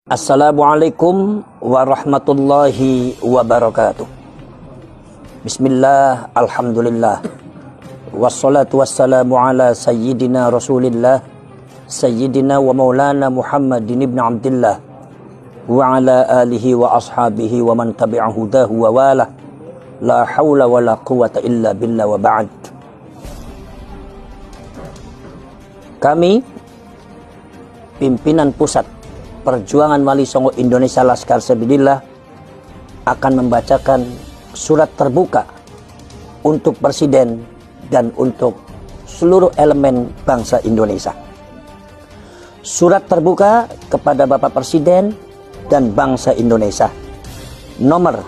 Assalamualaikum warahmatullahi wabarakatuh. Bismillah, alhamdulillah, wassalatu wassalamu ala sayyidina rasulillah, sayyidina wa maulana Muhammadin ibn Abdillah, wa ala alihi wa ashabihi wa man tabi'ahu dahu wa wala, la hawla wa la quwata illa billah wa ba'd. Kami, pimpinan pusat Perjuangan Wali Songo Indonesia Laskar Sabilillah, akan membacakan surat terbuka untuk Presiden dan untuk seluruh elemen bangsa Indonesia. Surat terbuka kepada Bapak Presiden dan bangsa Indonesia, nomor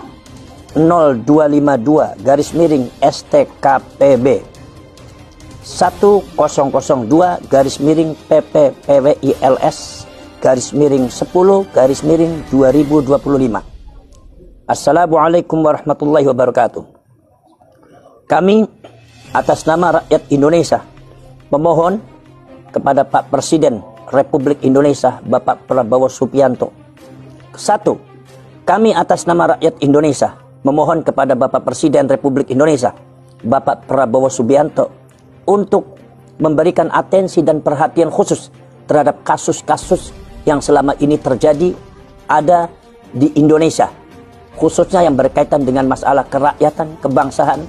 0252-STKPB 10-PPWILS-10-2025. Assalamualaikum warahmatullahi wabarakatuh. Kami atas nama rakyat Indonesia memohon kepada Pak Presiden Republik Indonesia Bapak Prabowo Subianto. Satu, kami atas nama rakyat Indonesia memohon kepada Bapak Presiden Republik Indonesia Bapak Prabowo Subianto untuk memberikan atensi dan perhatian khusus terhadap kasus-kasus yang selama ini terjadi ada di Indonesia, khususnya yang berkaitan dengan masalah kerakyatan, kebangsaan,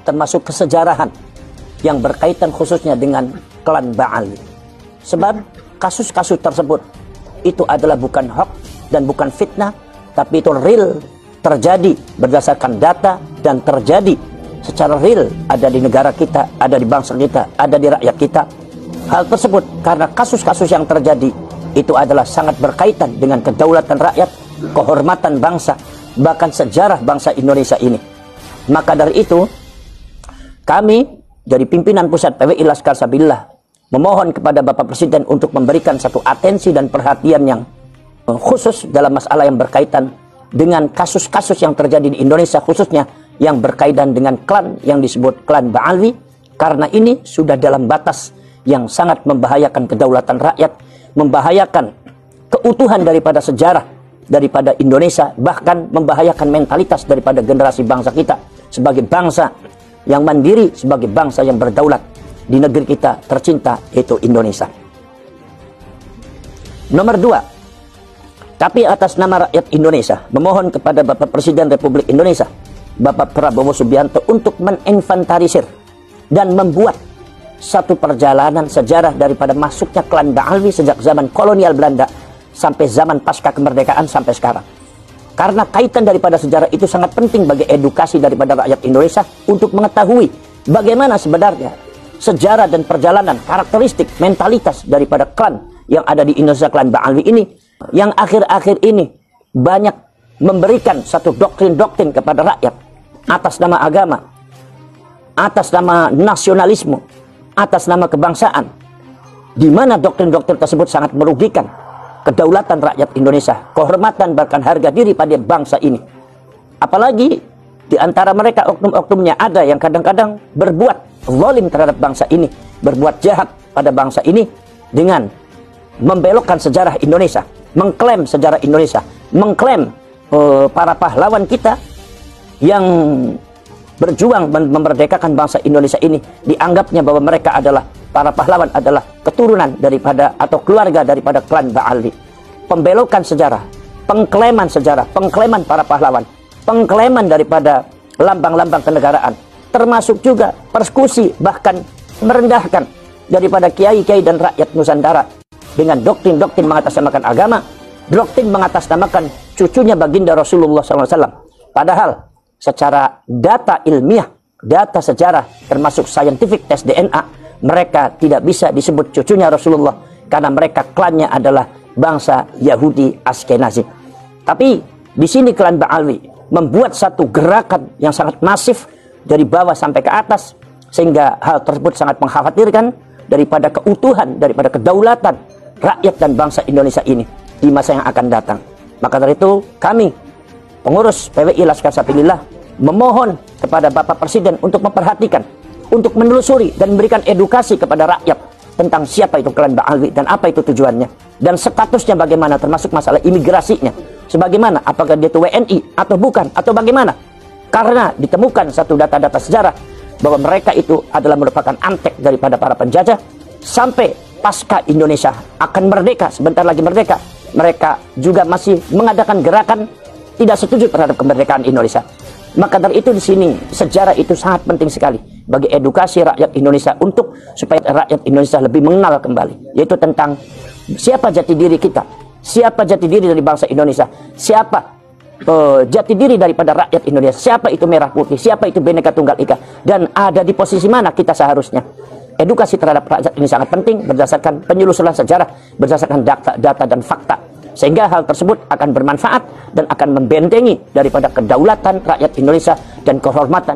termasuk kesejarahan yang berkaitan khususnya dengan klan Ba'ali. Sebab kasus-kasus tersebut itu adalah bukan hoax dan bukan fitnah, tapi itu real, terjadi berdasarkan data dan terjadi secara real, ada di negara kita, ada di bangsa kita, ada di rakyat kita. Hal tersebut karena kasus-kasus yang terjadi itu adalah sangat berkaitan dengan kedaulatan rakyat, kehormatan bangsa, bahkan sejarah bangsa Indonesia ini. Maka dari itu, kami dari pimpinan pusat PWI Laskar Sabilillah memohon kepada Bapak Presiden untuk memberikan satu atensi dan perhatian yang khusus dalam masalah yang berkaitan dengan kasus-kasus yang terjadi di Indonesia, khususnya yang berkaitan dengan klan yang disebut klan Ba'ali, karena ini sudah dalam batas yang sangat membahayakan kedaulatan rakyat, membahayakan keutuhan daripada sejarah daripada Indonesia, bahkan membahayakan mentalitas daripada generasi bangsa kita sebagai bangsa yang mandiri, sebagai bangsa yang berdaulat di negeri kita tercinta, yaitu Indonesia. Nomor dua, tapi atas nama rakyat Indonesia memohon kepada Bapak Presiden Republik Indonesia Bapak Prabowo Subianto untuk menginventarisir dan membuat satu perjalanan sejarah daripada masuknya klan Ba'ali sejak zaman kolonial Belanda sampai zaman pasca kemerdekaan sampai sekarang. Karena kaitan daripada sejarah itu sangat penting bagi edukasi daripada rakyat Indonesia untuk mengetahui bagaimana sebenarnya sejarah dan perjalanan, karakteristik, mentalitas daripada klan yang ada di Indonesia, klan Ba'ali ini, yang akhir-akhir ini banyak memberikan satu doktrin-doktrin kepada rakyat atas nama agama, atas nama nasionalisme, atas nama kebangsaan, di mana doktrin-doktrin tersebut sangat merugikan kedaulatan rakyat Indonesia, kehormatan bahkan harga diri pada bangsa ini. Apalagi di antara mereka oknum-oknumnya ada yang kadang-kadang berbuat zalim terhadap bangsa ini, berbuat jahat pada bangsa ini dengan membelokkan sejarah Indonesia, mengklaim sejarah Indonesia, mengklaim para pahlawan kita yang berjuang memerdekakan bangsa Indonesia ini, dianggapnya bahwa mereka adalah para pahlawan, adalah keturunan daripada atau keluarga daripada klan Ba'ali. Pembelokan sejarah, pengklaiman sejarah, pengklaiman para pahlawan, pengklaiman daripada lambang-lambang kenegaraan, termasuk juga persekusi, bahkan merendahkan daripada kiai-kiai dan rakyat Nusantara dengan doktrin-doktrin mengatasnamakan agama, doktrin mengatasnamakan cucunya baginda Rasulullah SAW. Padahal secara data ilmiah, data sejarah, termasuk scientific test DNA, mereka tidak bisa disebut cucunya Rasulullah karena mereka klannya adalah bangsa Yahudi Askenazi. Tapi di sini klan Ba'ali membuat satu gerakan yang sangat masif dari bawah sampai ke atas, sehingga hal tersebut sangat mengkhawatirkan daripada keutuhan, daripada kedaulatan rakyat dan bangsa Indonesia ini di masa yang akan datang. Maka dari itu kami, pengurus PWI Laskar Sabilillah, memohon kepada Bapak Presiden untuk memperhatikan, untuk menelusuri dan memberikan edukasi kepada rakyat tentang siapa itu klan Ba'alwi dan apa itu tujuannya. Dan statusnya bagaimana, termasuk masalah imigrasinya. Sebagaimana, apakah dia itu WNI atau bukan, atau bagaimana. Karena ditemukan satu data-data sejarah bahwa mereka itu adalah merupakan antek daripada para penjajah. Sampai pasca Indonesia akan merdeka, sebentar lagi merdeka, mereka juga masih mengadakan gerakan tidak setuju terhadap kemerdekaan Indonesia. Maka dari itu di sini sejarah itu sangat penting sekali bagi edukasi rakyat Indonesia untuk supaya rakyat Indonesia lebih mengenal kembali, yaitu tentang siapa jati diri kita, siapa jati diri dari bangsa Indonesia, siapa jati diri daripada rakyat Indonesia, siapa itu merah putih, siapa itu Bhinneka Tunggal Ika, dan ada di posisi mana kita seharusnya. Edukasi terhadap rakyat ini sangat penting berdasarkan penyusunan sejarah, berdasarkan data dan fakta. Sehingga hal tersebut akan bermanfaat dan akan membentengi daripada kedaulatan rakyat Indonesia dan kehormatan